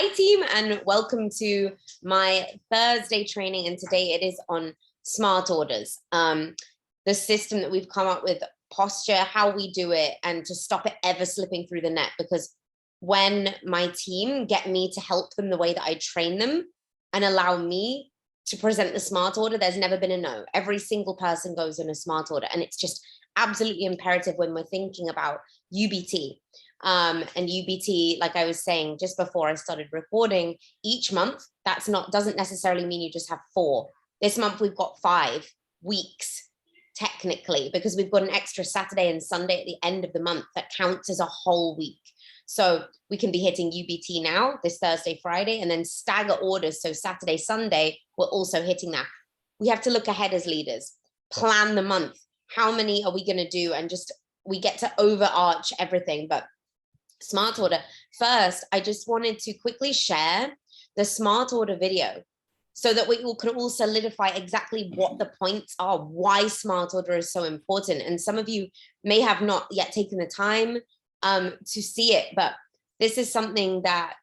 Hi team, and welcome to my Thursday training. And today it is on smart orders, the system that we've come up with, posture, how we do it, and to stop it ever slipping through the net. Because when my team get me to help them the way that I train them and allow me to present the smart order, there's never been a no. Every single person goes in a smart order, and it's just absolutely imperative when we're thinking about UBT. And UBT, like I was saying just before I started recording, each month, doesn't necessarily mean you just have 4. This month we've got 5 weeks technically, because we've got an extra Saturday and Sunday at the end of the month that counts as a whole week. So we can be hitting UBT now, this Thursday, Friday, and then stagger orders. So Saturday, Sunday, we're also hitting that. We have to look ahead as leaders, plan the month. How many are we going to do? And just, we get to overarch everything. But smart order, first, I just wanted to quickly share the smart order video so that we all can all solidify exactly what the points are, why smart order is so important. And some of you may have not yet taken the time to see it, but this is something that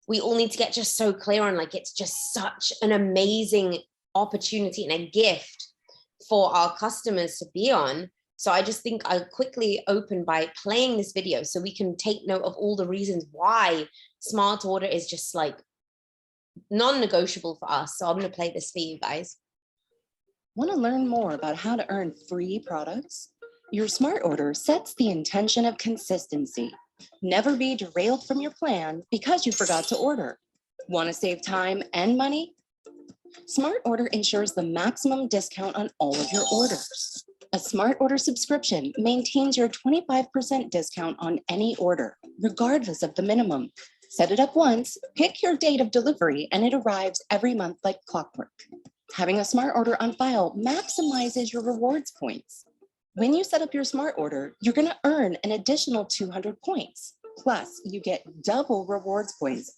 we all need to get just so clear on. Like, it's just such an amazing opportunity and a gift for our customers to be on. So I just think I'll quickly open by playing this video so we can take note of all the reasons why smart order is just like non-negotiable for us. So I'm going to play this for you guys. Want to learn more about how to earn free products? Your smart order sets the intention of consistency. Never be derailed from your plan because you forgot to order. Want to save time and money? Smart order ensures the maximum discount on all of your orders. A smart order subscription maintains your 25% discount on any order, regardless of the minimum. Set it up once, pick your date of delivery, and it arrives every month like clockwork. Having a smart order on file maximizes your rewards points. When you set up your smart order, you're going to earn an additional 200 points. Plus, you get double rewards points.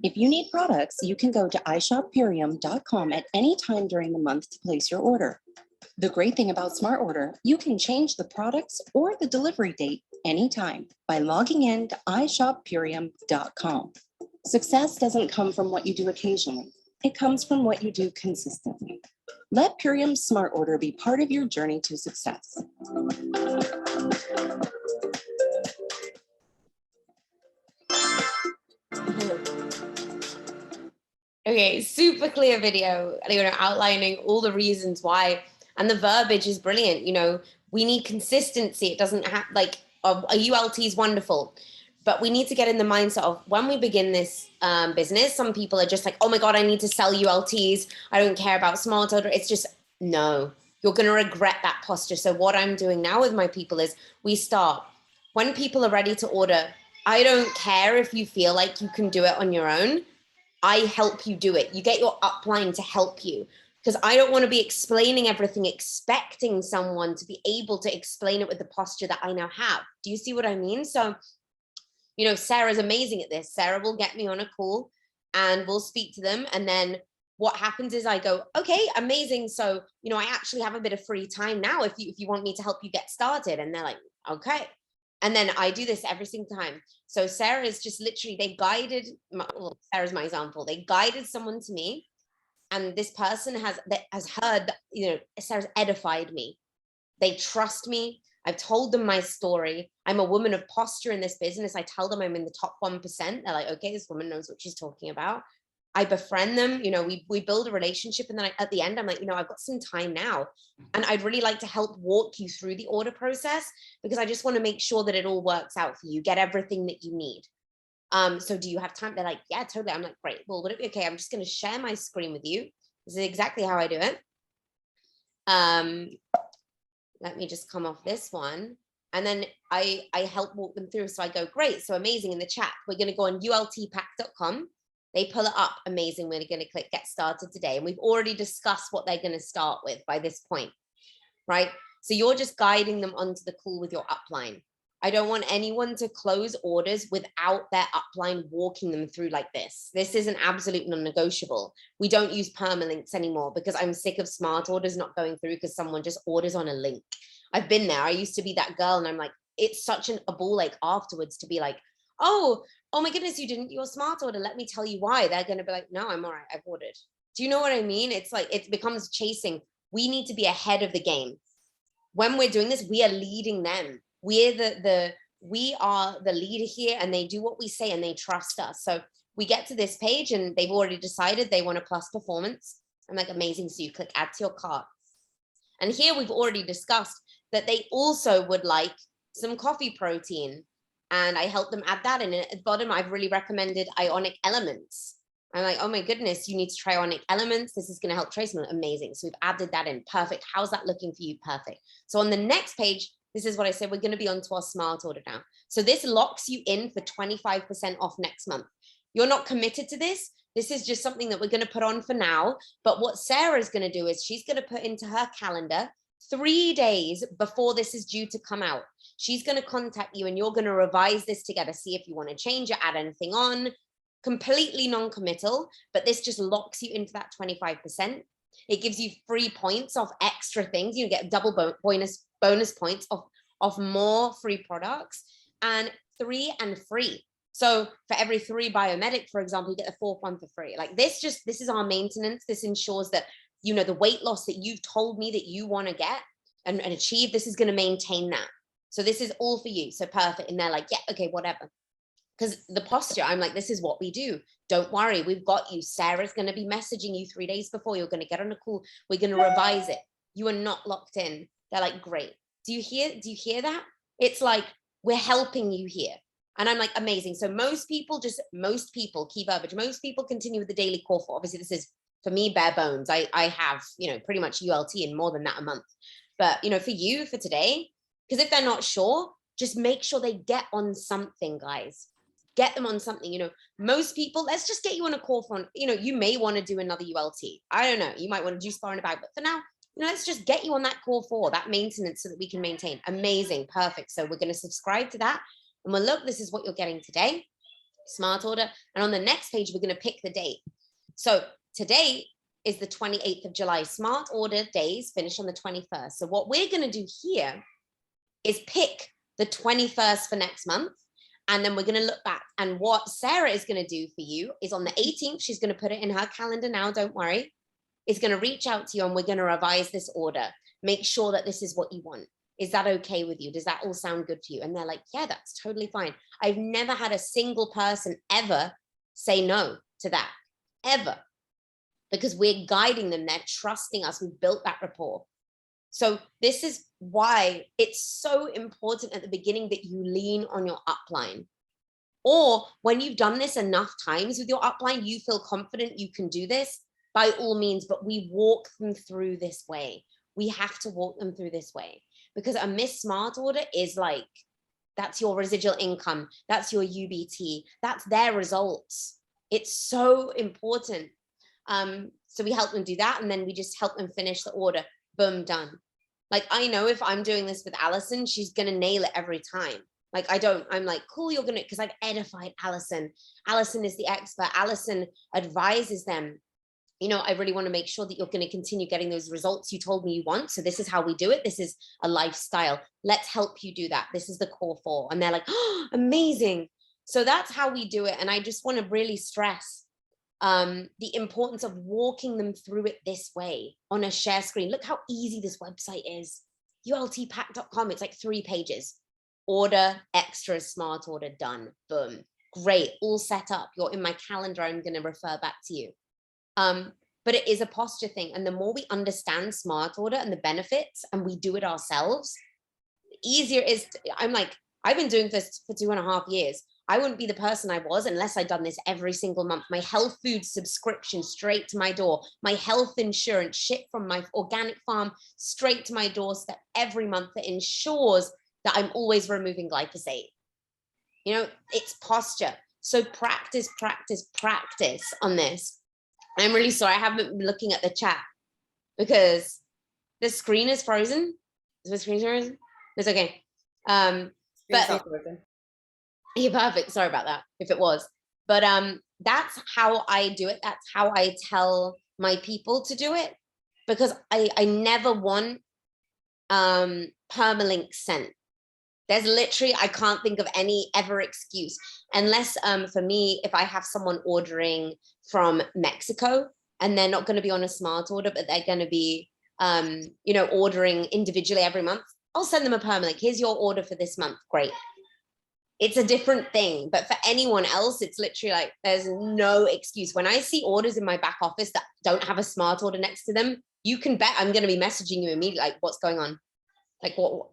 If you need products, you can go to iShopPurium.com at any time during the month to place your order. The great thing about Smart Order, you can change the products or the delivery date anytime by logging in to iShopPurium.com. Success doesn't come from what you do occasionally. It comes from what you do consistently. Let Purium's Smart Order be part of your journey to success. Okay, super clear video, outlining all the reasons why, and the verbiage is brilliant. We need consistency. It doesn't have a ULT is wonderful, but we need to get in the mindset of when we begin this business. Some people are just like, oh my God, I need to sell ULTs. I don't care about smart order. It's just, no, you're going to regret that posture. So what I'm doing now with my people is we start when people are ready to order. I don't care if you feel like you can do it on your own. I help you do it. You get your upline to help you, because I don't want to be explaining everything, expecting someone to be able to explain it with the posture that I now have. Do you see what I mean? So, Sarah's amazing at this. Sarah will get me on a call and we'll speak to them. And then what happens is I go, okay, amazing. So, I actually have a bit of free time now if you want me to help you get started. And they're like, okay. And then I do this every single time. So Sarah is just literally, Sarah's my example. They guided someone to me, and this person has heard, Sarah's edified me. They trust me. I've told them my story. I'm a woman of posture in this business. I tell them I'm in the top 1%. They're like, okay, this woman knows what she's talking about. I befriend them, we build a relationship. And then at the end, I'm like, I've got some time now. And I'd really like to help walk you through the order process, because I just want to make sure that it all works out for you, get everything that you need. So do you have time? They're like, yeah, totally. I'm like, great. Well, would it be okay? I'm just going to share my screen with you. This is exactly how I do it. Let me just come off this one. And then I help walk them through. So I go, great. So amazing. In the chat, we're going to go on ultpack.com. They pull it up. Amazing. We're going to click get started today. And we've already discussed what they're going to start with by this point, right? So you're just guiding them onto the call with your upline. I don't want anyone to close orders without their upline walking them through like this. This is an absolute non-negotiable. We don't use permalinks anymore because I'm sick of smart orders not going through because someone just orders on a link. I've been there. I used to be that girl, and I'm like, it's such a ball ache afterwards to be like, oh my goodness, you didn't do your smart order. Let me tell you why. They're going to be like, no, I'm all right. I've ordered. Do you know what I mean? It's like, it becomes chasing. We need to be ahead of the game. When we're doing this, we are leading them. We are the leader here, and they do what we say and they trust us. So we get to this page and they've already decided they want a plus performance. I'm like, amazing. So you click add to your cart. And here we've already discussed that they also would like some coffee protein. And I helped them add that in. And at the bottom, I've really recommended Ionic Elements. I'm like, oh my goodness, you need to try Ionic Elements. This is going to help trace them. Amazing. So we've added that in. Perfect. How's that looking for you? Perfect. So on the next page, this is what I said, we're going to be on to our smart order now. So this locks you in for 25% off next month. You're not committed to this. This is just something that we're going to put on for now. But what Sarah's going to do is she's going to put into her calendar 3 days before this is due to come out. She's going to contact you and you're going to revise this together. See if you want to change it, add anything on. Completely non-committal, but this just locks you into that 25%. It gives you free points off extra things. You get double bonus points of more free products, and 3 and free. So for every 3 Biomedic, for example, you get the 4th one for free. Like this is our maintenance. This ensures that, you know, the weight loss that you've told me that you want to get and achieve, this is going to maintain that. So this is all for you. So perfect. And they're like, yeah, okay, whatever. Because the posture, I'm like, this is what we do. Don't worry, we've got you. Sarah's going to be messaging you 3 days before. You're going to get on a call. We're going to revise it. You are not locked in. They're like, great. Do you hear that? It's like, we're helping you here. And I'm like, amazing. So most people, key verbiage, most people continue with the daily core 4. Obviously, this is, for me, bare bones. I have, you know, pretty much ULT and more than that a month. But, you know, for you, for today, because if they're not sure, just make sure they get on something, guys. Get them on something. You know, most people, let's just get you on a core for, you know, you may want to do another ULT. I don't know. You might want to do spar in a bag, but for now, you know, let's just get you on that core 4, that maintenance, so that we can maintain. Amazing. Perfect. So we're going to subscribe to that. And we'll look, this is what you're getting today. Smart order. And on the next page, we're going to pick the date. So today is the 28th of July. Smart order days finish on the 21st. So what we're going to do here is pick the 21st for next month. And then we're going to look back. And what Sarah is going to do for you is on the 18th, she's going to put it in her calendar now, don't worry, is going to reach out to you and we're going to revise this order. Make sure that this is what you want. Is that okay with you? Does that all sound good to you? And they're like, yeah, that's totally fine. I've never had a single person ever say no to that, ever. Because we're guiding them, they're trusting us, we've built that rapport. So this is why it's so important at the beginning that you lean on your upline. Or when you've done this enough times with your upline, you feel confident you can do this, by all means, but we walk them through this way. We have to walk them through this way, because a missed smart order is like, that's your residual income, that's your UBT, that's their results. It's so important. So we help them do that, and then we just help them finish the order. Boom, done. Like, I know if I'm doing this with Allison, she's going to nail it every time. Like, I'm like, cool, you're going to, because I've edified Allison. Allison is the expert. Allison advises them. You know, I really want to make sure that you're going to continue getting those results you told me you want. So this is how we do it. This is a lifestyle. Let's help you do that. This is the core 4. And they're like, oh, amazing. So that's how we do it. And I just want to really stress the importance of walking them through it this way on a share screen. Look how easy this website is. ultpack.com. It's like 3 pages. Order, extras, smart order, done. Boom. Great. All set up. You're in my calendar. I'm going to refer back to you. But it is a posture thing. And the more we understand smart order and the benefits, and we do it ourselves, the easier it is. I'm like, I've been doing this for 2.5 years. I wouldn't be the person I was unless I'd done this every single month. My health food subscription straight to my door, my health insurance shipped from my organic farm straight to my doorstep every month, that ensures that I'm always removing glyphosate. You know, it's posture. So practice, practice, practice on this. I'm really sorry, I haven't been looking at the chat because the screen is frozen. Is the screen frozen? It's okay. But yeah, perfect. Sorry about that, if it was. But that's how I do it. That's how I tell my people to do it, because I never want permalink sent. There's literally, I can't think of any ever excuse, unless for me, if I have someone ordering from Mexico and they're not going to be on a smart order, but they're going to be, ordering individually every month, I'll send them a permalink. Here's your order for this month. Great. It's a different thing. But for anyone else, it's literally like, there's no excuse. When I see orders in my back office that don't have a smart order next to them, you can bet I'm going to be messaging you immediately, like, what's going on? Like, what?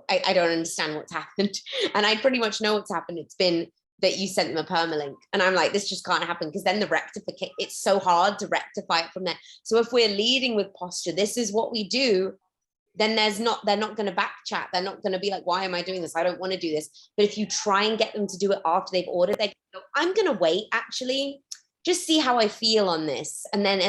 I don't understand what's happened. And I pretty much know what's happened. It's been that you sent them a permalink. And I'm like, this just can't happen, because then the rectification, it's so hard to rectify it from there. So if we're leading with posture, this is what we do, then they're not going to back chat. They're not going to be like, why am I doing this? I don't want to do this. But if you try and get them to do it after they've ordered, they go, I'm going to wait, actually, just see how I feel on this. And then,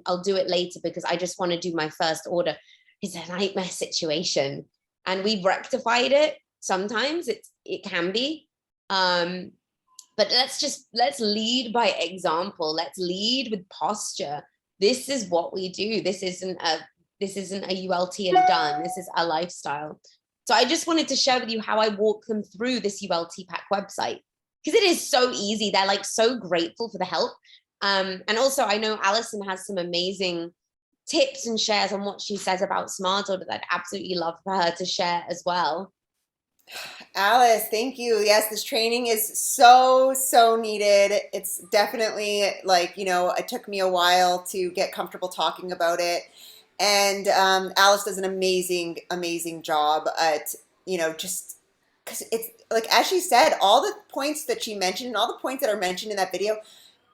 I'll do it later because I just want to do my first order. It's a nightmare situation. And we've rectified it. Sometimes it can be. But let's lead by example. Let's lead with posture. This is what we do. This isn't a ULT and done. This is a lifestyle. So I just wanted to share with you how I walk them through this ULT Pack website, because it is so easy. They're like so grateful for the help. And also I know Alison has some amazing tips and shares on what she says about smart order that I'd absolutely love for her to share as well. Alice, thank you. Yes, this training is so needed. It's definitely like, it took me a while to get comfortable talking about it. And Alice does an amazing job at, just because it's like, as she said, all the points that she mentioned and all the points that are mentioned in that video,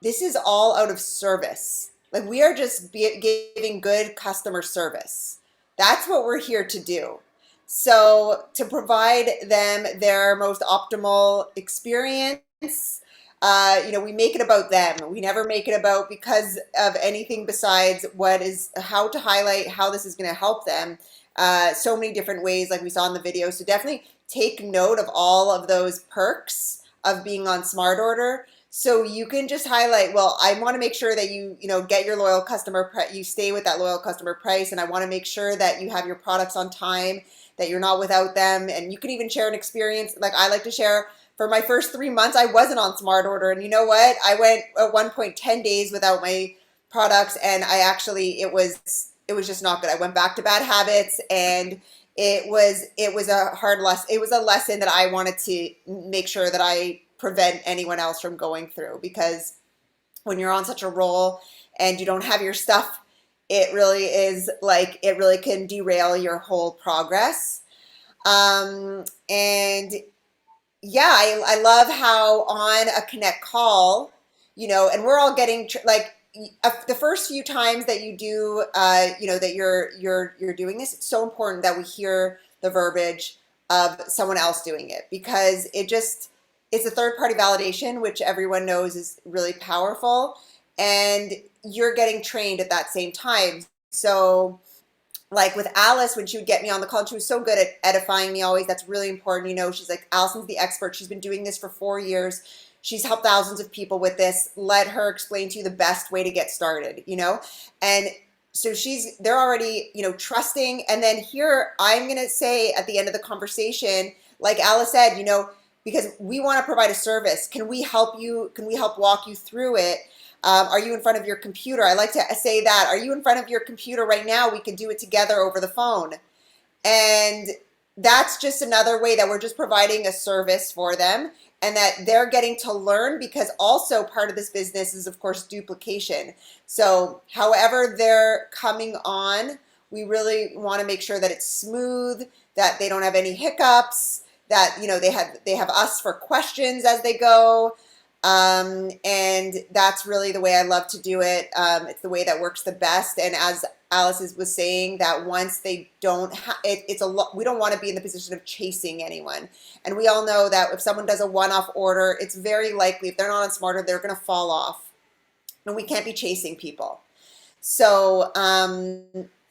this is all out of service. Like, we are just giving good customer service. That's what we're here to do. So to provide them their most optimal experience, we make it about them. We never make it about because of anything besides how to highlight how this is going to help them. So many different ways, like we saw in the video. So definitely take note of all of those perks of being on Smart Order. So you can just highlight, well, I want to make sure that you get your loyal customer, you stay with that loyal customer price. And I want to make sure that you have your products on time, that you're not without them. And you can even share an experience. Like I like to share, for my first 3 months, I wasn't on Smart Order. And you know what? I went at one point 10 days without my products. And it was just not good. I went back to bad habits, and it was a hard lesson. It was a lesson that I wanted to make sure that I prevent anyone else from going through, because when you're on such a roll and you don't have your stuff, it really can derail your whole progress. And yeah, I love how on a Connect call, and we're all getting the first few times that you do, that you're doing this, it's so important that we hear the verbiage of someone else doing it, because it's a third-party validation, which everyone knows is really powerful, and you're getting trained at that same time. So like with Alice, when she would get me on the call, and she was so good at edifying me always, that's really important. She's like, Alison's the expert. She's been doing this for 4 years. She's helped thousands of people with this. Let her explain to you the best way to get started, And so they're already, trusting. And then here, I'm going to say at the end of the conversation, like Alice said, because we want to provide a service. Can we help you? Can we help walk you through it? Are you in front of your computer? I like to say that. Are you in front of your computer right now? We can do it together over the phone. And that's just another way that we're just providing a service for them, and that they're getting to learn, because also part of this business is, of course, duplication. So however they're coming on, we really want to make sure that it's smooth, that they don't have any hiccups, that they have us for questions as they go, and that's really the way I love to do it. It's the way that works the best. And as Alice was saying, that once they don't we don't want to be in the position of chasing anyone. And we all know that if someone does a one-off order, it's very likely, if they're not on Smarter, they're going to fall off, and we can't be chasing people. So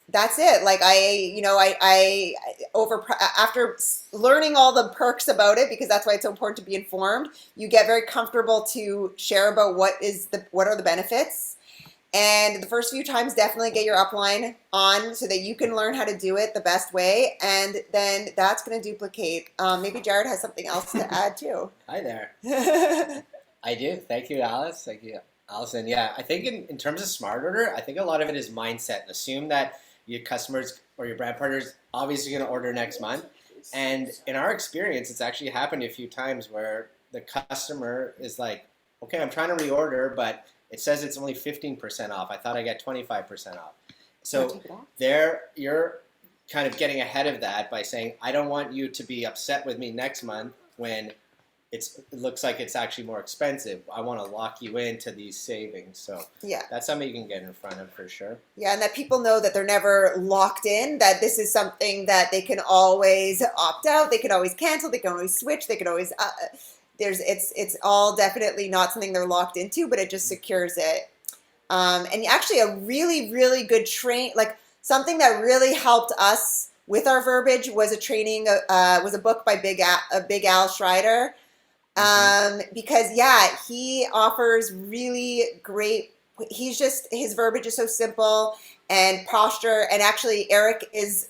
that's it. Like after learning all the perks about it, because that's why it's so important to be informed, you get very comfortable to share about what are the benefits. And the first few times, definitely get your upline on so that you can learn how to do it the best way. And then that's going to duplicate. Maybe Jared has something else to add too. Hi there. I do. Thank you, Alice. Thank you, Allison. Yeah, I think in terms of smart order, I think a lot of it is mindset. Assume that your customers or your brand partners obviously going to order next month. And in our experience, it's actually happened a few times where the customer is like, okay, I'm trying to reorder, but it says it's only 15% off. I thought I got 25% off. So you're kind of getting ahead of that by saying, I don't want you to be upset with me next month when it looks like it's actually more expensive. I want to lock you into these savings. So Yeah. that's something you can get in front of for sure. Yeah, and that people know that they're never locked in, that this is something that they can always opt out, they can always cancel, they can always switch, they can always it's all definitely not something they're locked into, but it just secures it. And actually a really, really good like something that really helped us with our verbiage was was a book by Big Al Schreider. Because he offers really great, his verbiage is so simple and posture. And actually Eric is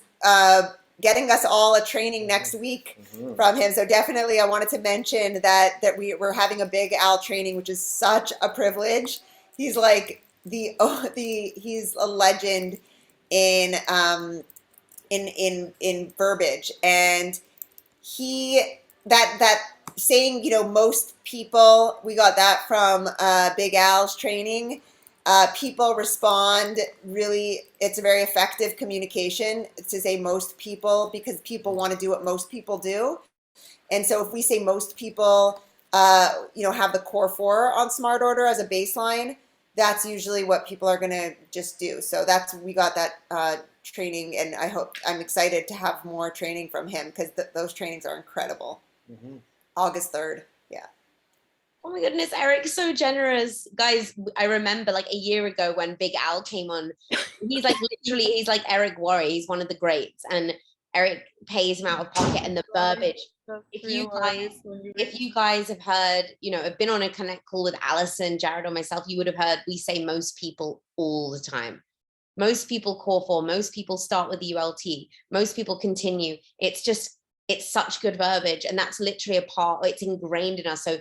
getting us all a training next week from him. So definitely I wanted to mention that we're having a Big Al training, which is such a privilege. He's like he's a legend in verbiage, and that saying, most people, we got that from Big Al's training. People respond really, it's a very effective communication to say most people, because people want to do what most people do. And so if we say most people, have the core 4 on Smart Order as a baseline, that's usually what people are going to just do. So we got that training, and I'm excited to have more training from him, because those trainings are incredible. August 3rd. Yeah. Oh my goodness, Eric's so generous. Guys, I remember like a year ago when Big Al came on, he's like Eric Worre. He's one of the greats. And Eric pays him out of pocket, and the verbiage. If you guys have heard, have been on a connect call with Allison, Jared, or myself, you would have heard we say most people all the time. Most people core 4, most people start with the ULT, most people continue. It's such good verbiage, and that's literally it's ingrained in us. So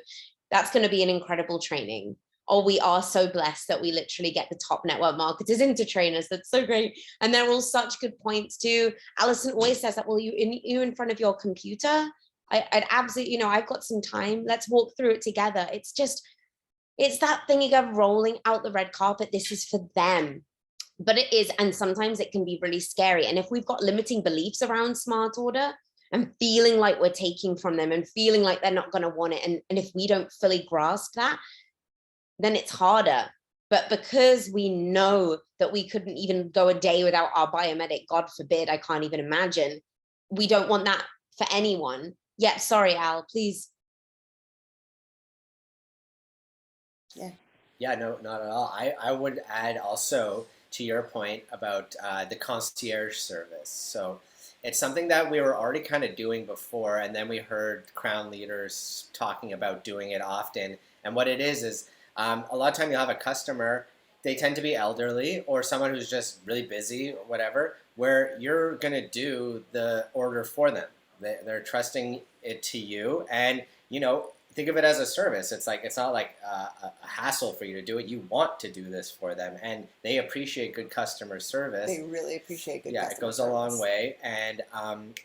that's going to be an incredible training. Oh, we are so blessed that we literally get the top network marketers into trainers. That's so great. And they're all such good points too. Allison always says that, well, you in front of your computer? I'd absolutely, I've got some time. Let's walk through it together. It's that thing again, rolling out the red carpet. This is for them. But it is, and sometimes it can be really scary. And if we've got limiting beliefs around Smart Order, and feeling like we're taking from them, and feeling like they're not going to want it, and if we don't fully grasp that, then it's harder. But because we know that we couldn't even go a day without our biomedic, God forbid, I can't even imagine, we don't want that for anyone. Yeah, sorry, Al, please. Yeah, no, not at all. I would add also to your point about the concierge service. So it's something that we were already kind of doing before, and then we heard Crown leaders talking about doing it often. And what it is a lot of time you'll have a customer, they tend to be elderly or someone who's just really busy or whatever, where you're going to do the order for them. They're trusting it to you, and think of it as a service. It's not like a hassle for you to do it. You want to do this for them, and they appreciate good customer service. They really appreciate good. Yeah, it goes a long way. And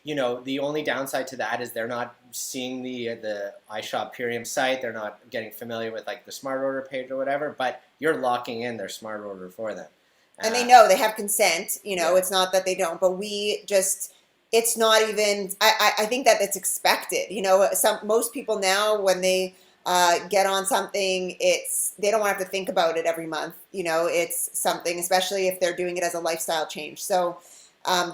the only downside to that is they're not seeing the iShop Purium site. They're not getting familiar with like the Smart Order page or whatever. But you're locking in their Smart Order for them, and they know they have consent. It's not that they don't, but we just. It's not even, I think that it's expected. Most people now, when they get on something, they don't want to have to think about it every month. It's something, especially if they're doing it as a lifestyle change. So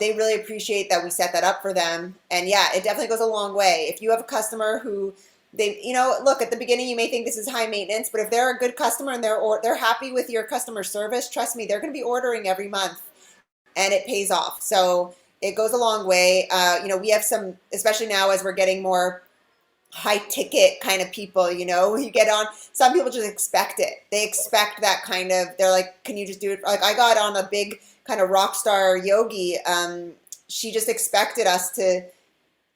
they really appreciate that we set that up for them. And yeah, it definitely goes a long way. If you have a customer who look, at the beginning, you may think this is high maintenance, but if they're a good customer and they're happy with your customer service, trust me, they're going to be ordering every month, and it pays off. So it goes a long way. We have some, especially now as we're getting more high ticket kind of people, you know, you get on, some people just expect it. They expect that kind of, they're like, can you just do it? Like I got on a big kind of rock star yogi. She just expected us to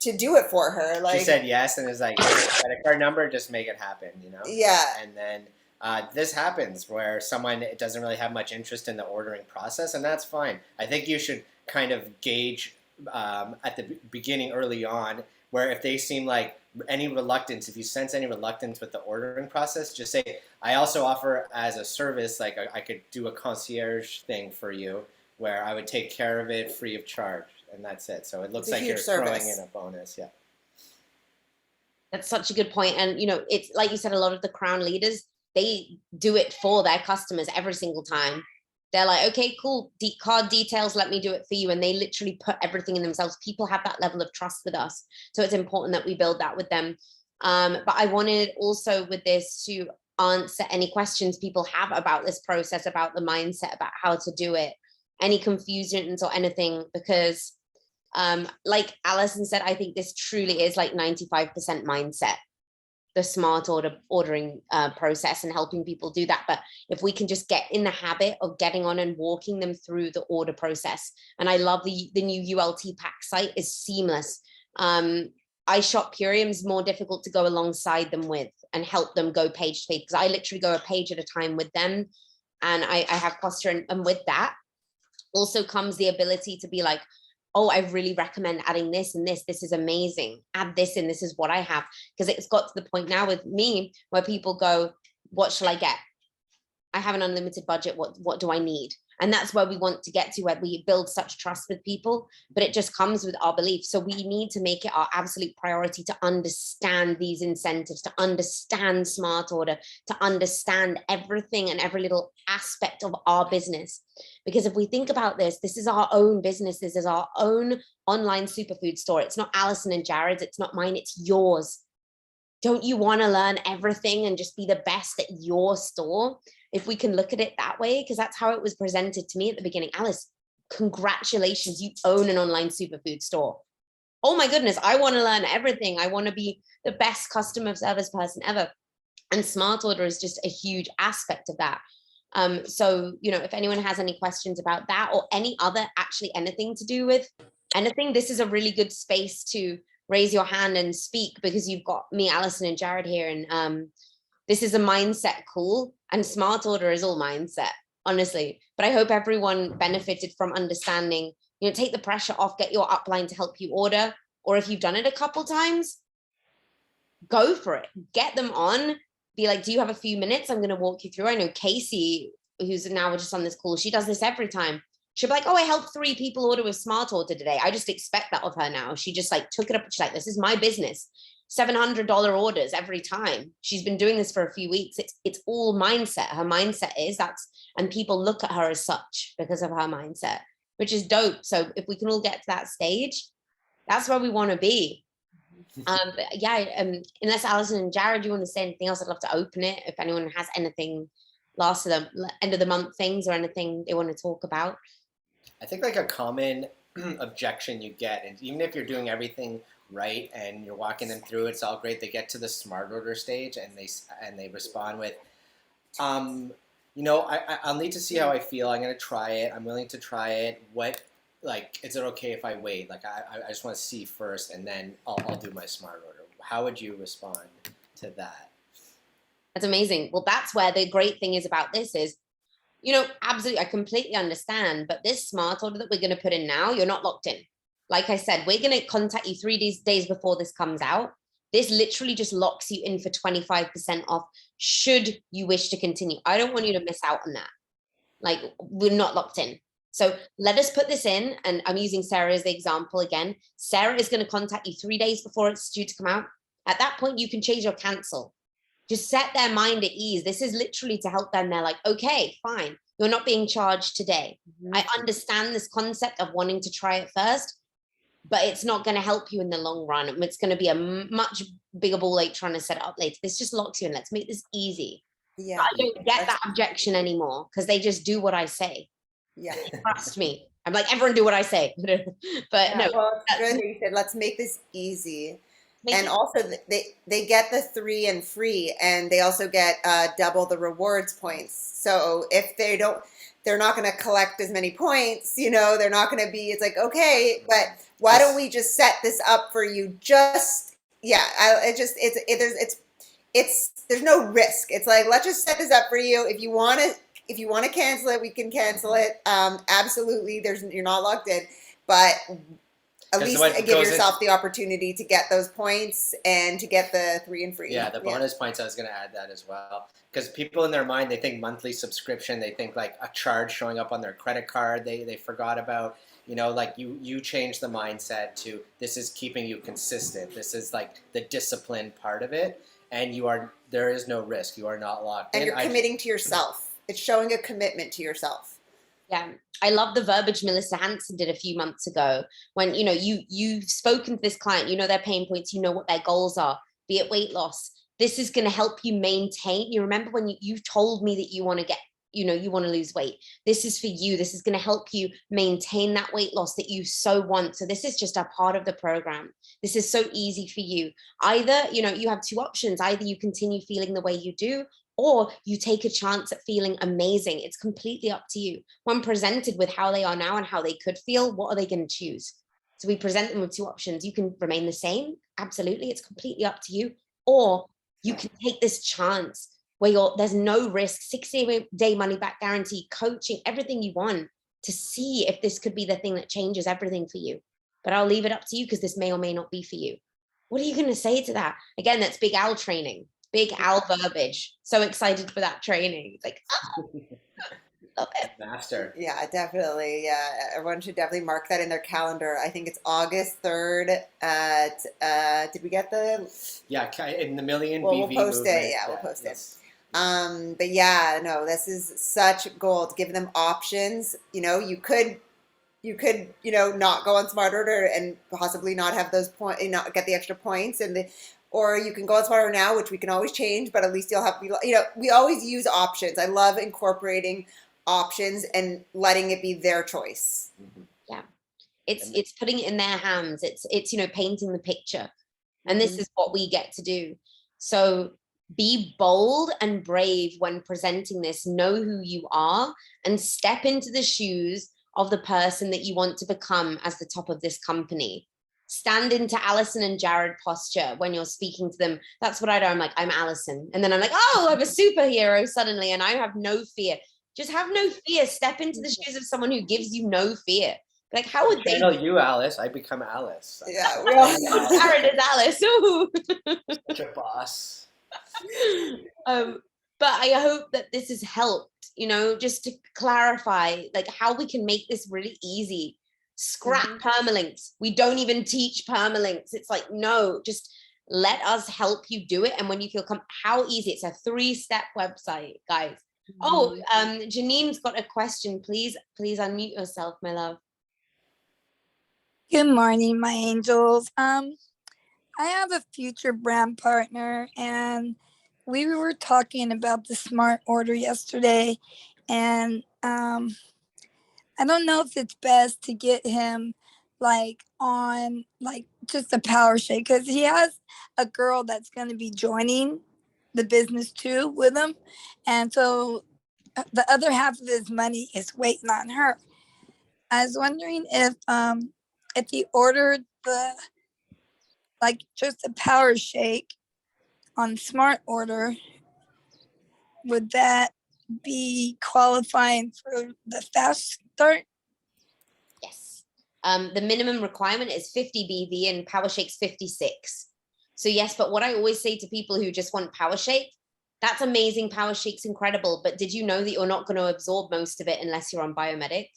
do it for her. Like She said yes, and it's like, credit card number, just make it happen, you know? yeah, And then this happens where someone doesn't really have much interest in the ordering process, and that's fine. I think you should kind of gauge at the beginning, early on, where if they seem like any reluctance, if you sense any reluctance with the ordering process, just say, I also offer as a service, like I could do a concierge thing for you where I would take care of it free of charge, and that's it. So it looks It's a like you're huge throwing service. in a bonus. Yeah. That's such a good point. And, you know, it's like you said, a lot of the crown leaders, they do it for their customers every single time. They're like, okay, cool, card details, let me do it for you. And they literally put everything in themselves. People have that level of trust with us. So it's important that we build that with them. But I wanted also with this to answer any questions people have about this process, about the mindset, about how to do it, any confusions or anything, because like Alison said, I think this truly is like 95% mindset, the smart ordering process and helping people do that. But if we can just get in the habit of getting on and walking them through the order process, and I love the new ULT pack site is seamless. I shop Purium's more difficult to go alongside them with and help them go page to page, because I literally go a page at a time with them, and I have posture, and with that also comes the ability to be like, oh, I really recommend adding this and this. This is amazing. Add this and this is what I have. Because it's got to the point now with me where people go, what shall I get? I have an unlimited budget. What do I need? And that's where we want to get to, where we build such trust with people, but it just comes with our belief. So we need to make it our absolute priority to understand these incentives, to understand smart order, to understand everything and every little aspect of our business. Because if we think about this, this is our own business. This is our own online superfood store. It's not Alison and Jared's. It's not mine. It's yours. Don't you want to learn everything and just be the best at your store? If we can look at it that way, because that's how it was presented to me at the beginning. Alice, congratulations, you own an online superfood store. Oh my goodness, I want to learn everything. I want to be the best customer service person ever. And smart order is just a huge aspect of that. So, you know, if anyone has any questions about that or any other, actually anything to do with anything, this is a really good space to raise your hand and speak, because you've got me, Alison, and Jared here. And this is a mindset call, and smart order is all mindset, honestly. But I hope everyone benefited from understanding, you know, take the pressure off, get your upline to help you order. Or if you've done it a couple times, go for it. Get them on. Be like, do you have a few minutes? I'm going to walk you through. I know Casey, who's now just on this call, she does this every time. She'll be like, oh, I helped 3 people order with smart order today. I just expect that of her now. She just like took it up. She's like, this is my business. $700 orders every time. She's been doing this for a few weeks. It's all mindset. Her mindset is that's, and people look at her as such because of her mindset, which is dope. So if we can all get to that stage, that's where we want to be. But yeah, unless Alison and Jared, you want to say anything else, I'd love to open it. If anyone has anything last of the end of the month things or anything they want to talk about. I think like a common objection you get, and even if you're doing everything right and you're walking them through, it's all great. They get to the smart order stage and they respond with, you know, I'll need to see how I feel. I'm gonna try it. I'm willing to try it. What, like, is it okay if I wait? Like, I just want to see first, and then I'll do my smart order. How would you respond to that? That's amazing. Well, that's where the great thing is about this is, you know, absolutely, I completely understand, but this smart order that we're going to put in now, you're not locked in. Like I said, we're going to contact you 3 days before this comes out. This literally just locks you in for 25% off should you wish to continue. I don't want you to miss out on that. Like, we're not locked in. So let us put this in, and I'm using Sarah as the example again. Sarah is going to contact you 3 days before it's due to come out. At that point, you can change or cancel. Just set their mind at ease. This is literally to help them. They're like, okay, fine. You're not being charged today. I understand this concept of wanting to try it first, but it's not going to help you in the long run. It's going to be a much bigger ball ache trying to set it up later. This just locks you in. Let's make this easy. Yeah. I don't get that objection anymore because they just do what I say. Yeah. Trust me. I'm like, everyone do what I say. But Yeah, no. well, it's good that you said, let's make this easy. And also they get the 3 and free, and they also get double the rewards points. So if they're not going to collect as many points, they're not going to be, it's like, okay, but why don't we just set this up for you? There's no risk. It's like, let's just set this up for you. If you want to cancel it, we can cancel it. Absolutely. You're not locked in, but at least give yourself the opportunity to get those points and to get the 3 and free. Yeah, the bonus points, I was going to add that as well. Because people in their mind, they think monthly subscription, they think like a charge showing up on their credit card, they forgot about, like you change the mindset to this is keeping you consistent. This is like the discipline part of it. And there is no risk. You are not locked in. And you're committing to yourself. It's showing a commitment to yourself. Yeah, I love the verbiage Melissa Hanson did a few months ago when, you've spoken to this client, their pain points, what their goals are, be it weight loss. This is going to help you maintain. You remember when you told me that you want to get, you want to lose weight. This is for you. This is going to help you maintain that weight loss that you so want. So this is just a part of the program. This is so easy for you. Either, you have 2 options. Either you continue feeling the way you do, or you take a chance at feeling amazing. It's completely up to you. When presented with how they are now and how they could feel, what are they going to choose? So we present them with 2 options. You can remain the same. Absolutely. It's completely up to you. Or you can take this chance where there's no risk, 60-day money back guarantee, coaching, everything you want to see if this could be the thing that changes everything for you. But I'll leave it up to you because this may or may not be for you. What are you going to say to that? Again, that's Big Al training. Big Al verbiage. So excited for that training. It's like, love it. Master. Yeah, definitely. Yeah, everyone should definitely mark that in their calendar. I think it's August 3rd at, did we get the? Yeah, in the Million Well, BV we'll post movement. it. Yeah, we'll post yes. it. But yeah, no, this is such gold. Give them options. You could, not go on Smart Order and possibly not have those points, not get the extra points, or you can go on Smart Order now, which we can always change, but at least you'll have, we always use options. I love incorporating options and letting it be their choice. Yeah, it's putting it in their hands. It's painting the picture, and this is what we get to do. So be bold and brave when presenting this. Know who you are and step into the shoes of the person that you want to become as the top of this company. Stand into Allison and Jared posture when you're speaking to them. That's what I do. I'm like, I'm Allison. And then I'm like, oh, I'm a superhero suddenly. And I have no fear. Just have no fear. Step into the shoes of someone who gives you no fear. Like, how would they? I know you, Alice. I become Alice. Yeah. Jared is Alice. Ooh. Such a boss. But I hope that this has helped, just to clarify, like, how we can make this really easy. Scrap permalinks. We don't even teach permalinks. It's like, no, just let us help you do it. And when you feel how easy, it's a 3-step website, guys. Oh, Janine's got a question. Please unmute yourself, my love. Good morning, my angels. I have a future brand partner, and we were talking about the Smart Order yesterday, and I don't know if it's best to get him on just a power shake, because he has a girl that's going to be joining the business too with him, and so the other half of his money is waiting on her. I was wondering if he ordered just a power shake on Smart Order, would that be qualifying for the fast start? Yes. The minimum requirement is 50 BV and Power Shake's 56. So yes, but what I always say to people who just want Power Shake, that's amazing. Power Shake's incredible. But did you know that you're not going to absorb most of it unless you're on Biomedic?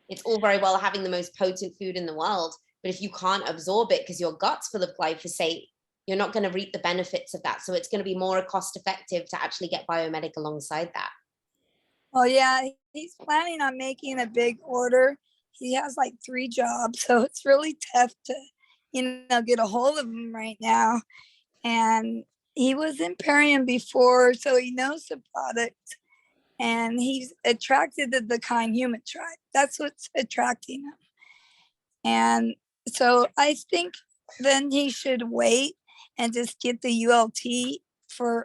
It's all very well having the most potent food in the world, but if you can't absorb it because your gut's full of glyphosate, you're not going to reap the benefits of that. So it's going to be more cost effective to actually get Biomedic alongside that. Well, yeah, he's planning on making a big order. He has 3 jobs, so it's really tough to, get a hold of him right now. And he was in Perium before, so he knows the product. And he's attracted to the Kind Human tribe. That's what's attracting him. And so I think then he should wait and just get the ULT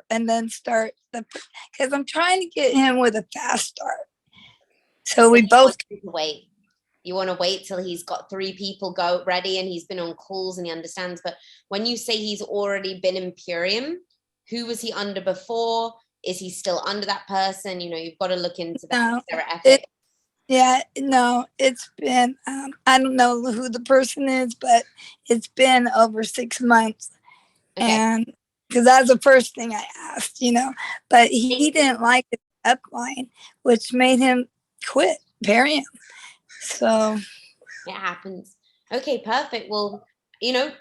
and then start because I'm trying to get him with a fast start. So we both wait. You want to wait till he's got 3 people go ready and he's been on calls and he understands. But when you say he's already been Imperium, who was he under before? Is he still under that person? You know, you've got to look into that. No, Is there an ethic? It's been, I don't know who the person is, but it's been over 6 months. Okay. And because that's the first thing I asked, but he didn't like the upline, which made him quit Imperium. So it happens. Okay, perfect. Well,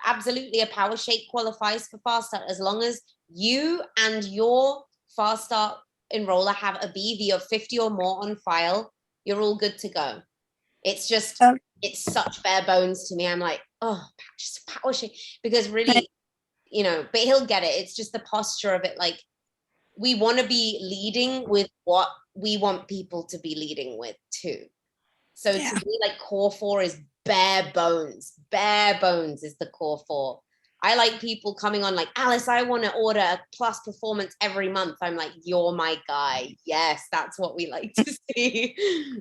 absolutely a power shake qualifies for fast start as long as you and your fast start enroller have a BV of 50 or more on file. You're all good to go. It's just, it's such bare bones to me. I'm like, oh, just a power shake. Because really, but he'll get it. It's just the posture of it. Like, we want to be leading with what we want people to be leading with too. So to me, like, core 4 is bare bones. Bare bones is the core 4. I like people coming on like, Alice, I want to order a plus performance every month. I'm like, you're my guy. Yes, that's what we like to see.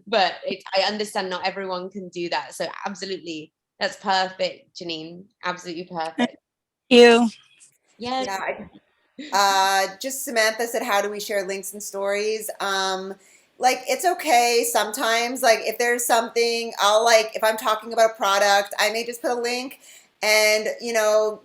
But I understand not everyone can do that. So absolutely, that's perfect, Janine. Absolutely perfect. Thank you. Yes. Just Samantha said, how do we share links and stories? Like, it's okay sometimes. Like, if there's something, if I'm talking about a product, I may just put a link and,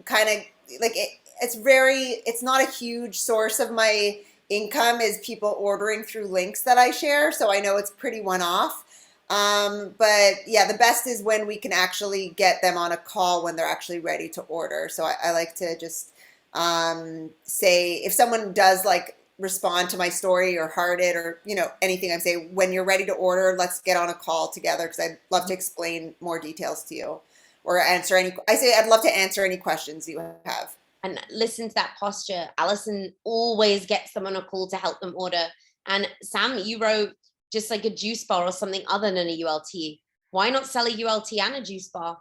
kind of like it's not a huge source of my income is people ordering through links that I share. So I know it's pretty one-off. But yeah, the best is when we can actually get them on a call when they're actually ready to order. So I like to just say, if someone does respond to my story or heart it or anything, I'm saying, when you're ready to order, let's get on a call together, because I'd love to explain more details to you or I'd love to answer any questions you have. And listen to that posture. Allison always gets them on a call to help them order. And Sam, you wrote just like a juice bar or something other than a ULT. Why not sell a ULT and a juice bar?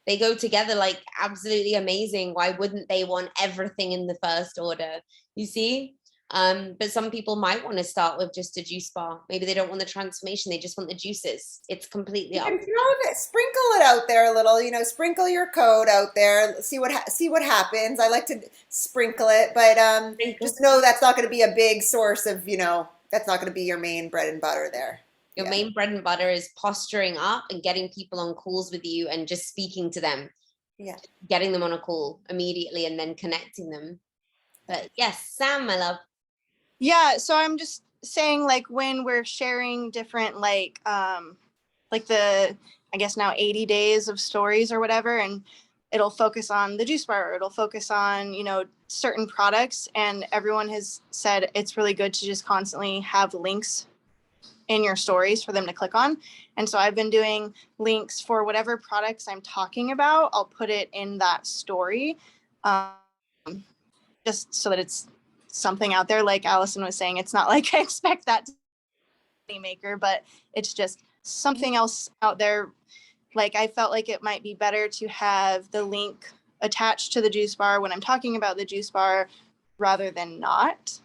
They go together, like, absolutely amazing. Why wouldn't they want everything in the first order? You see? But some people might want to start with just a juice bar. Maybe they don't want the transformation. They just want the juices. It's completely up. Sprinkle it out there a little, sprinkle your code out there. See what happens. I like to sprinkle it, but just know that's not going to be a big source of, that's not going to be your main bread and butter there. Your main bread and butter is posturing up and getting people on calls with you and just speaking to them. Yeah. Getting them on a call immediately and then connecting them. But yes, Sam, my love. Yeah, so I'm just saying, like, when we're sharing different, the, I guess now 80 days of stories or whatever, and it'll focus on the juice bar, or it'll focus on, certain products, and everyone has said it's really good to just constantly have links in your stories for them to click on. And so I've been doing links for whatever products I'm talking about. I'll put it in that story, just so that it's something out there. Like Allison was saying, it's not like I expect that to be a maker, but it's just something else out there. Like, I felt like it might be better to have the link attached to the juice bar when I'm talking about the juice bar rather than not.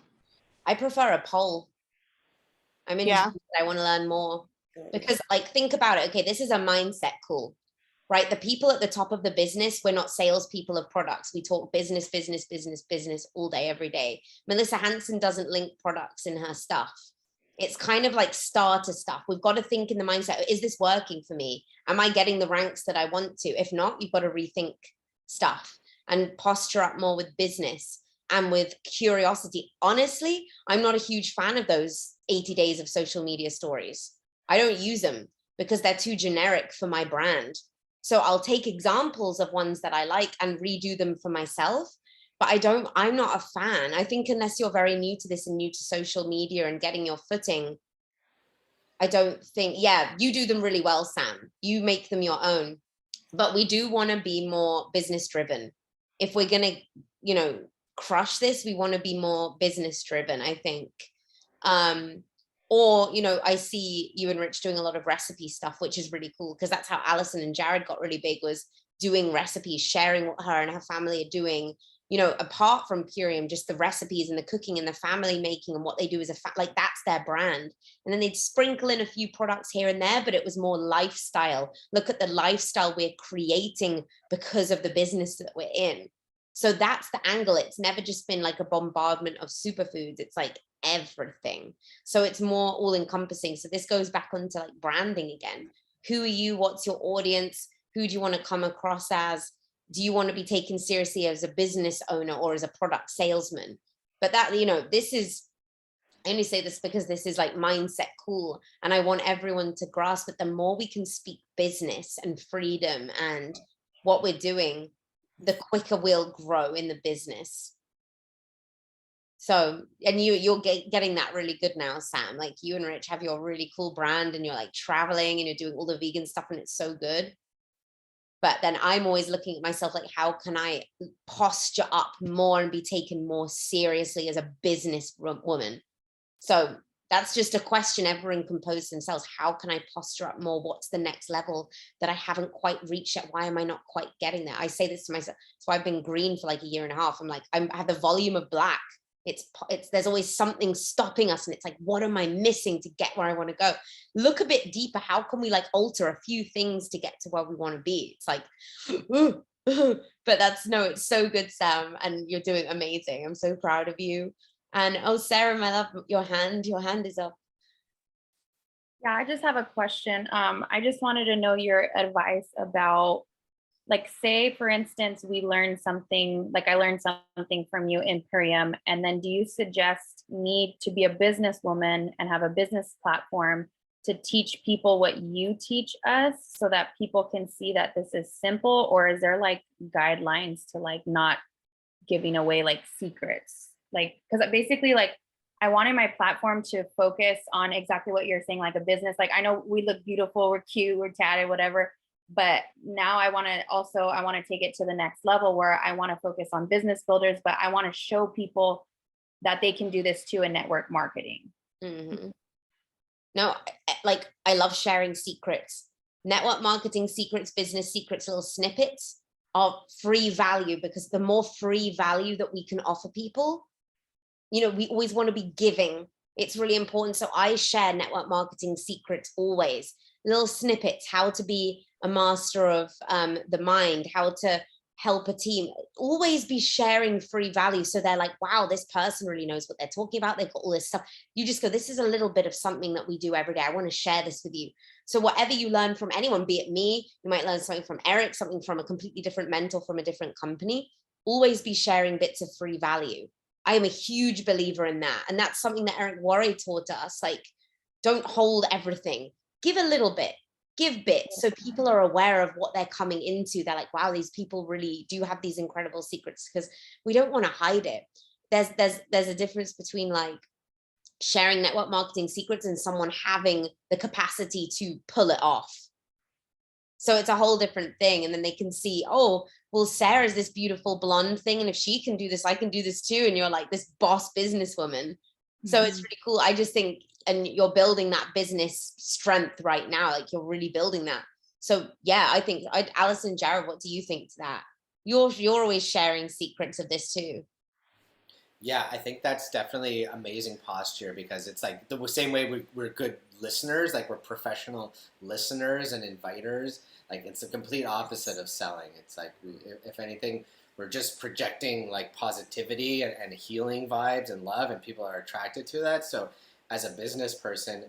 I prefer a poll. I'm interested. I want to learn more, because, like, think about it. Okay, this is a mindset call, right? The people at the top of the business, we're not salespeople of products. We talk business, business, business, business all day, every day. Melissa Hanson doesn't link products in her stuff. It's kind of like starter stuff. We've got to think in the mindset, is this working for me? Am I getting the ranks that I want to? If not, you've got to rethink stuff and posture up more with business and with curiosity. Honestly, I'm not a huge fan of those 80 days of social media stories. I don't use them because they're too generic for my brand. So I'll take examples of ones that I like and redo them for myself. But I'm not a fan. I think unless you're very new to this and new to social media and getting your footing, I don't think, you do them really well, Sam. You make them your own. But we do want to be more business driven. If we're going to, crush this, we want to be more business driven, I think. Or, I see you and Rich doing a lot of recipe stuff, which is really cool, because that's how Allison and Jared got really big, was doing recipes, sharing what her and her family are doing, you know, apart from Purium, just the recipes and the cooking and the family making and what they do as a like that's their brand. And then they'd sprinkle in a few products here and there, but it was more lifestyle. Look at the lifestyle we're creating because of the business that we're in. So that's the angle. It's never just been like a bombardment of superfoods. It's like everything. So it's more all encompassing. So this goes back onto like branding again. Who are you? What's your audience? Who do you want to come across as? Do you want to be taken seriously as a business owner or as a product salesman? But that, you know, this is, I only say this because this is like mindset cool. And I want everyone to grasp that the more we can speak business and freedom and what we're doing, the quicker we'll grow in the business. So, and you're getting that really good now, Sam. Like you and Rich have your really cool brand and you're like traveling and you're doing all the vegan stuff and it's so good. But then I'm always looking at myself like, how can I posture up more and be taken more seriously as a business woman? So that's just a question everyone can pose themselves. How can I posture up more? What's the next level that I haven't quite reached yet? Why am I not quite getting there? I say this to myself. So I've been green for like a year and a half. I'm like, I have the volume of black. It's there's always something stopping us. And it's like, what am I missing to get where I want to go? Look a bit deeper. How can we like alter a few things to get to where we want to be? It's like, but that's no, it's so good, Sam. And you're doing amazing. I'm so proud of you. And oh, Sarah, my love, your hand is up. Yeah, I just have a question. I just wanted to know your advice about, like, say, for instance, we learned something, like I learned something from you in Purium, and then do you suggest me to be a businesswoman and have a business platform to teach people what you teach us so that people can see that this is simple? Or is there like guidelines to like not giving away like secrets? Like, because basically like I wanted my platform to focus on exactly what you're saying, like a business. Like I know we look beautiful, we're cute, we're tatted, whatever. But now I want to take it to the next level where I want to focus on business builders, but I want to show people that they can do this too in network marketing. Mm-hmm. No, like I love sharing secrets, network marketing secrets, business secrets, little snippets of free value, because the more free value that we can offer people, you know, we always want to be giving. It's really important. So I share network marketing secrets always, little snippets, how to be a master of the mind, how to help a team, always be sharing free value. So they're like, wow, this person really knows what they're talking about. They've got all this stuff. You just go, this is a little bit of something that we do every day. I want to share this with you. So whatever you learn from anyone, be it me, you might learn something from Eric, something from a completely different mentor from a different company, always be sharing bits of free value. I am a huge believer in that. And that's something that Eric Worre taught us. Like, don't hold everything, give a little bit, give bits, so people are aware of what they're coming into. They're like, wow, these people really do have these incredible secrets, because we don't want to hide it. There's a difference between like sharing network marketing secrets and someone having the capacity to pull it off. So it's a whole different thing. And then they can see, oh, well, Sarah's this beautiful blonde thing, and if she can do this, I can do this too. And you're like this boss businesswoman. So it's really cool. I just think, and you're building that business strength right now. Like you're really building that. So yeah, I think Alison, Jared, what do you think to that? You're always sharing secrets of this too. Yeah, I think that's definitely amazing posture, because it's like the same way we're good listeners, like we're professional listeners and inviters. Like it's the complete opposite of selling. It's like, if anything, we're just projecting like positivity and healing vibes and love, and people are attracted to that. So as a business person,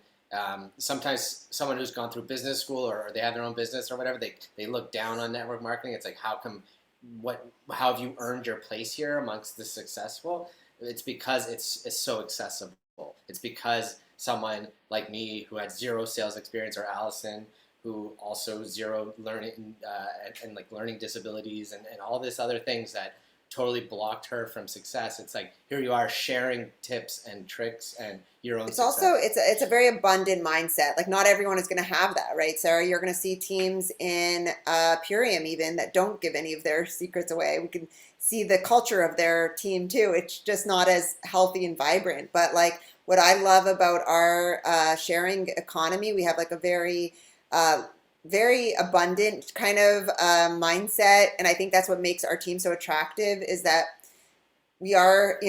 sometimes someone who's gone through business school or they have their own business or whatever, they look down on network marketing. It's like, how have you earned your place here amongst the successful? It's because it's so accessible. It's because someone like me who had zero sales experience, or Allison who also zero learning and like learning disabilities and all this other things that totally blocked her from success. It's like, here you are sharing tips and tricks and your own success. Also, it's a very abundant mindset. Like not everyone is going to have that, right, Sarah? You're going to see teams in Purium even that don't give any of their secrets away. We can see the culture of their team too. It's just not as healthy and vibrant. But like what I love about our sharing economy, we have like a very very abundant kind of mindset. And I think that's what makes our team so attractive is that we are,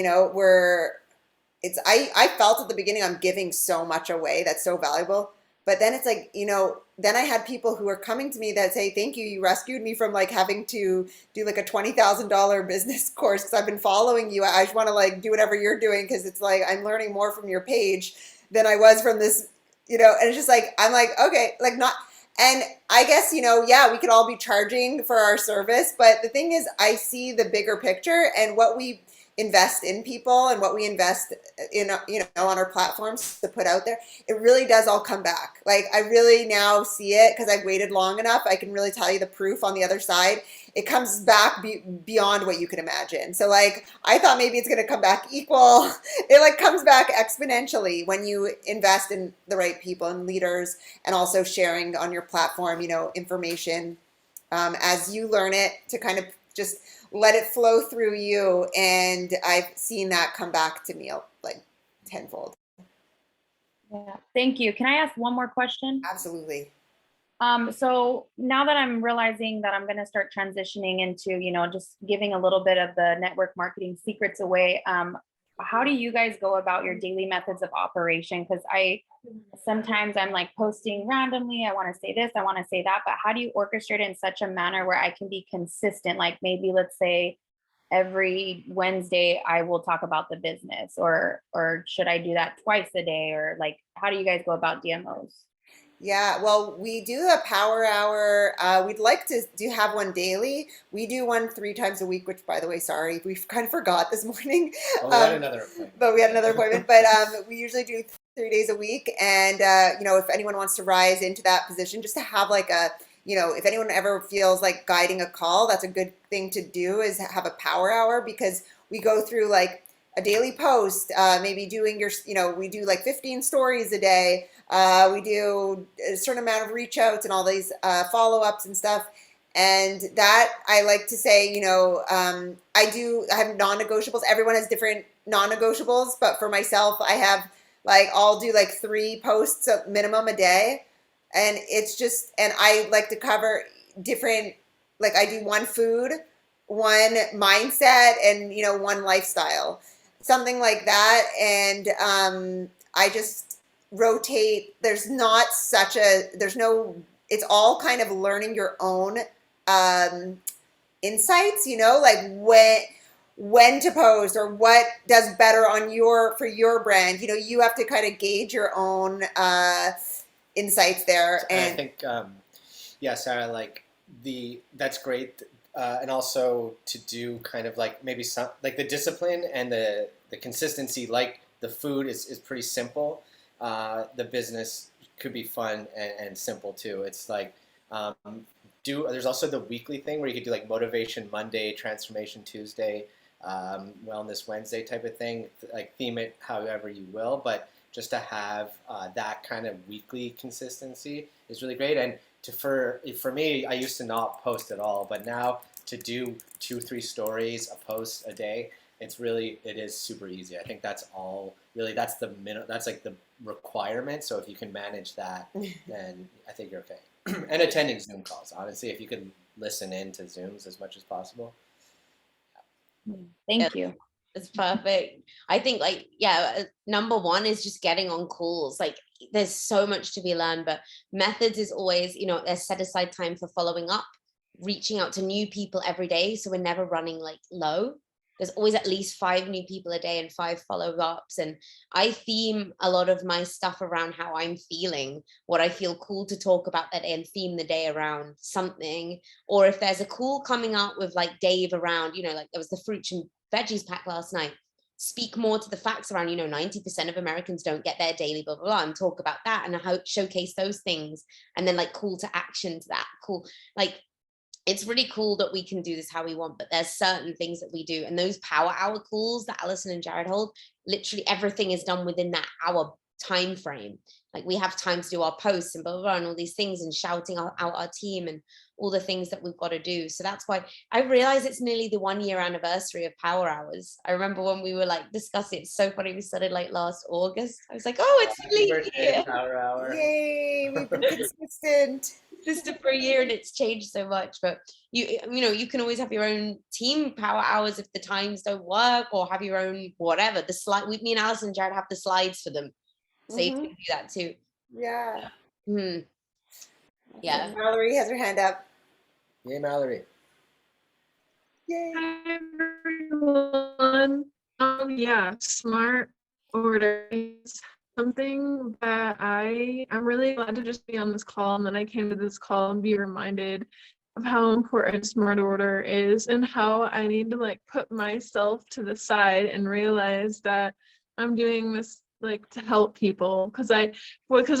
I felt at the beginning I'm giving so much away that's so valuable. But then it's like, then I had people who are coming to me that say, thank you, you rescued me from like having to do like a $20,000 business course because I've been following you. I just want to like do whatever you're doing because it's like I'm learning more from your page than I was from this, and it's just like, I'm like, okay, like not, and I guess, yeah, we could all be charging for our service, but the thing is, I see the bigger picture and what we invest in people and what we invest in, on our platforms to put out there, it really does all come back. Like I really now see it because I've waited long enough. I can really tell you the proof on the other side. It comes back beyond what you could imagine. So like, I thought maybe it's going to come back equal. It like comes back exponentially when you invest in the right people and leaders and also sharing on your platform, information as you learn it to kind of just let it flow through you. And I've seen that come back to me like tenfold. Yeah, thank you. Can I ask one more question? Absolutely. So now that I'm realizing that I'm going to start transitioning into, just giving a little bit of the network marketing secrets away, how do you guys go about your daily methods of operation? Because sometimes I'm like posting randomly, I want to say this, I want to say that, but how do you orchestrate it in such a manner where I can be consistent? Like maybe let's say every Wednesday I will talk about the business, or should I do that twice a day? Or like, how do you guys go about DMOs? Yeah, well, we do a power hour. We'd like to have one daily. We do one 3 times a week, which, by the way, sorry, we kind of forgot this morning. Well, we had another appointment. But we had another appointment. But we usually do 3 days a week. And, if anyone wants to rise into that position, just to have like a, if anyone ever feels like guiding a call, that's a good thing to do is have a power hour because we go through like a daily post, maybe doing your, we do like 15 stories a day. We do a certain amount of reach outs and all these follow-ups and stuff. And that I like to say, I have non-negotiables. Everyone has different non-negotiables, but for myself, I have I'll do like 3 posts minimum a day. And it's just, and I like to cover different, like I do 1 food, 1 mindset, and, 1 lifestyle, something like that. And I just rotate. There's not it's all kind of learning your own insights, like when to post or what does better for your brand. You have to kind of gauge your own insights there. And I think, yeah, Sarah, like that's great. And also to do kind of like maybe some, like the discipline and the consistency, like the food is pretty simple. The business could be fun and simple too. It's like, there's also the weekly thing where you could do like Motivation Monday, Transformation Tuesday, Wellness Wednesday type of thing, like theme it however you will, but just to have that kind of weekly consistency is really great. And for me, I used to not post at all, but now to do 2-3 stories a post a day, it is super easy. I think that's that's like the requirement. So if you can manage that, then I think you're okay. And attending Zoom calls, honestly, if you can listen in to Zooms as much as possible. Thank you. It's perfect. I think number 1 is just getting on calls. Like there's so much to be learned, but methods is always, there's set aside time for following up, reaching out to new people every day. So we're never running like low. There's always at least 5 new people a day and 5 follow-ups. And I theme a lot of my stuff around how I'm feeling, what I feel cool to talk about that day, and theme the day around something. Or if there's a call coming up with like Dave around, like there was the fruits and veggies pack last night, speak more to the facts around, 90% of Americans don't get their daily blah, blah, blah, and talk about that and how showcase those things. And then like call to action to that. Cool. Like, it's really cool that we can do this how we want, but there's certain things that we do. And those power hour calls that Alison and Jared hold, literally everything is done within that hour time frame. Like we have time to do our posts and blah, blah, blah, and all these things and shouting out our team and all the things that we've got to do. So that's why I realize it's nearly the 1-year anniversary of Power Hours. I remember when we were like discussing, it's so funny, we started like last August. I was like, oh, it's nearly a year. Power Hour. Yay, we've been consistent. system for a year and it's changed so much. But you can always have your own team power hours if the times don't work, or have your own whatever. The slide, me and Alice and Jared have the slides for them, so you can do that too. Yeah. Yeah. Mallory has her hand up. Yay, Mallory. Yay. Hi, everyone. Yeah, smart order is something that I'm really glad to just be on this call, and then I came to this call and be reminded of how important smart order is and how I need to like put myself to the side and realize that I'm doing this like to help people, because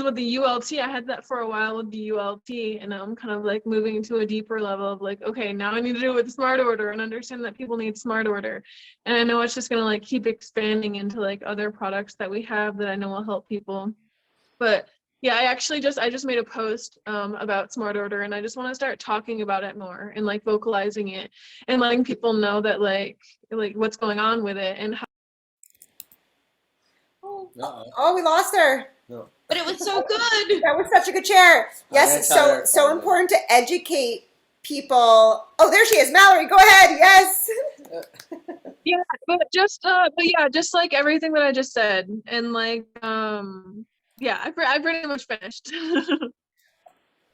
with the ULT, I had that for a while with the ULT, and now I'm kind of like moving to a deeper level of like, okay, now I need to do it with smart order and understand that people need smart order. And I know it's just gonna like keep expanding into like other products that we have that I know will help people. But yeah, I just made a post about smart order, and I just want to start talking about it more and like vocalizing it and letting people know that like what's going on with it and how. Oh, we lost her. No. But it was so good. That was such a good share. Yes, so important to educate people. Oh, there she is, Mallory. Go ahead. Yes. Yeah, but yeah, just like everything that I just said, and like yeah, I pretty much finished.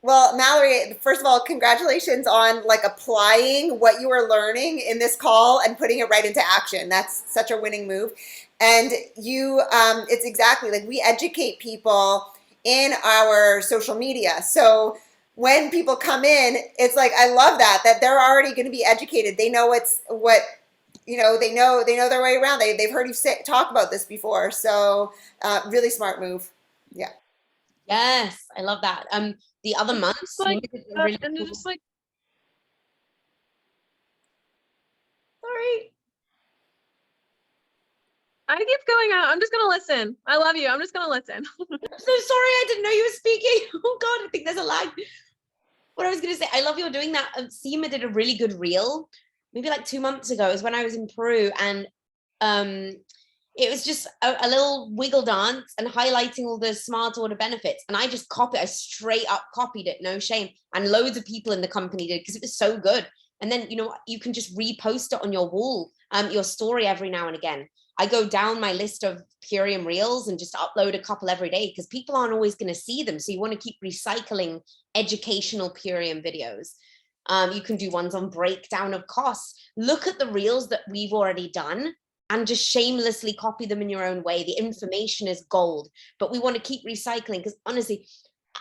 Well, Mallory, first of all, congratulations on like applying what you were learning in this call and putting it right into action. That's such a winning move. And it's exactly like we educate people in our social media. So when people come in, it's like, I love that they're already going to be educated. They know they know their way around. They've heard you talk about this before. So really smart move. Yeah. Yes, I love that. The other months, like, really and cool. just like, Sorry. I keep going out. I'm just gonna listen. I love you. I'm just gonna listen. I'm so sorry. I didn't know you were speaking. Oh God, I think there's a lag. What I was going to say, I love you're doing that. Seema did a really good reel, maybe like 2 months ago. It was when I was in Peru, and it was just a little wiggle dance and highlighting all the smart order benefits. And I just I straight up copied it, no shame. And loads of people in the company did, because it was so good. And then, you can just repost it on your wall, your story every now and again. I go down my list of Purium reels and just upload a couple every day, because people aren't always going to see them. So you want to keep recycling educational Purium videos. You can do ones on breakdown of costs. Look at the reels that we've already done and just shamelessly copy them in your own way. The information is gold, but we want to keep recycling, because honestly,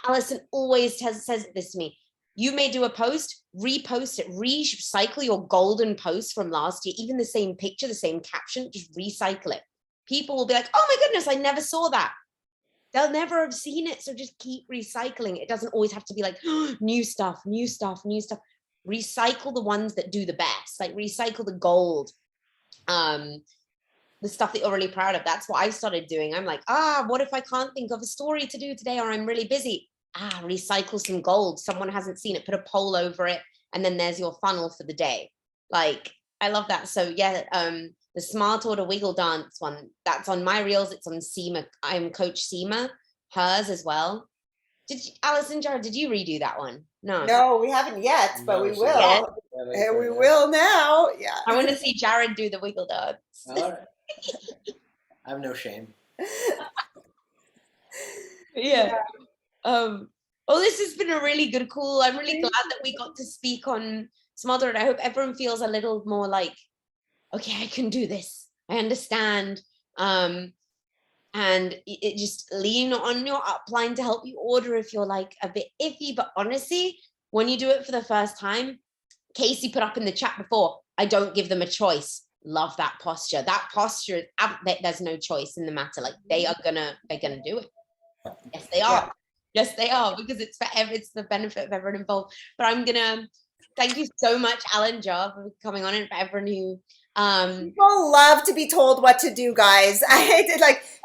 Alison always says this to me. You may do a post, repost it, recycle your golden post from last year, even the same picture, the same caption, just recycle it. People will be like, oh my goodness, I never saw that. They'll never have seen it. So just keep recycling. It doesn't always have to be like, oh, new stuff. Recycle the ones that do the best, like recycle the gold. The stuff that you're really proud of. That's what I started doing. I'm like, what if I can't think of a story to do today, or I'm really busy? Recycle some gold. Someone hasn't seen it, put a poll over it, and then there's your funnel for the day. Like, I love that. So yeah, the smart order wiggle dance one, that's on my reels. It's on Seema. I'm Coach Seema, hers as well. Alison, Jared, did you redo that one? No, we haven't yet, but we will. Yeah. And we will now. Yeah. I want to see Jared do the wiggle dance. All right. I have no shame. Yeah. This has been a really good call. I'm really glad that we got to speak on smart order. I hope everyone feels a little more like, okay, I can do this. I understand. And it just lean on your upline to help you order if you're like a bit iffy. But honestly, when you do it for the first time, Casey put up in the chat before, I don't give them a choice. Love that posture. That posture, there's no choice in the matter. Like they're gonna do it. Yes, they are. Yeah. Yes, they are, because it's the benefit of everyone involved. But I'm gonna thank you so much, Alan Job, for coming on, and for everyone who people love to be told what to do, guys.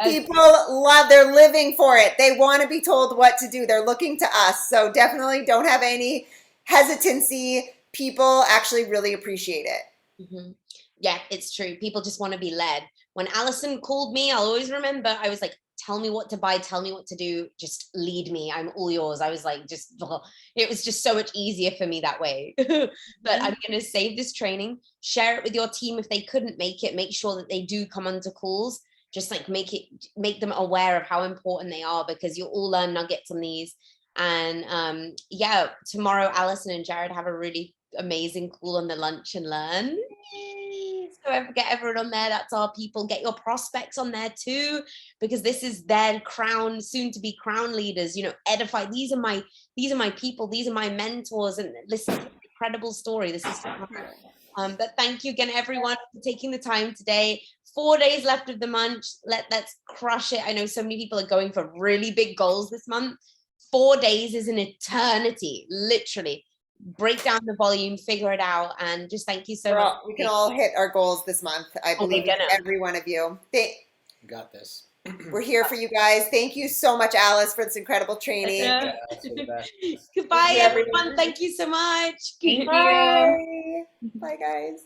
People love, they're living for it. They want to be told what to do. They're looking to us. So definitely don't have any hesitancy. People actually really appreciate it. Mm-hmm. Yeah, it's true. People just want to be led. When Alison called me, I'll always remember, I was like, tell me what to buy, tell me what to do, just lead me, I'm all yours. I was like, it was just so much easier for me that way. But I'm going to save this training, share it with your team. If they couldn't make it, make sure that they do come onto calls, just like make them aware of how important they are, because you'll all learn nuggets on these. And yeah, tomorrow Alison and Jared have a really amazing call on the lunch and learn. So get everyone on there. That's our people. Get your prospects on there too, because this is their crown, soon to be crown leaders. You know, edify. These are my people. These are my mentors. And listen to the incredible story. This is but thank you again, everyone, for taking the time today. 4 days left of the month. Let's crush it. I know so many people are going for really big goals this month. 4 days is an eternity, literally. Break down the volume, figure it out, and just thank you so much. We can all hit our goals this month. I believe in every one of you. You got this. We're here for you guys. Thank you so much, Alice, for this incredible training. Yeah, that's for the best. Goodbye, everyone. Thank you so much. Thank you. Bye. Bye, guys.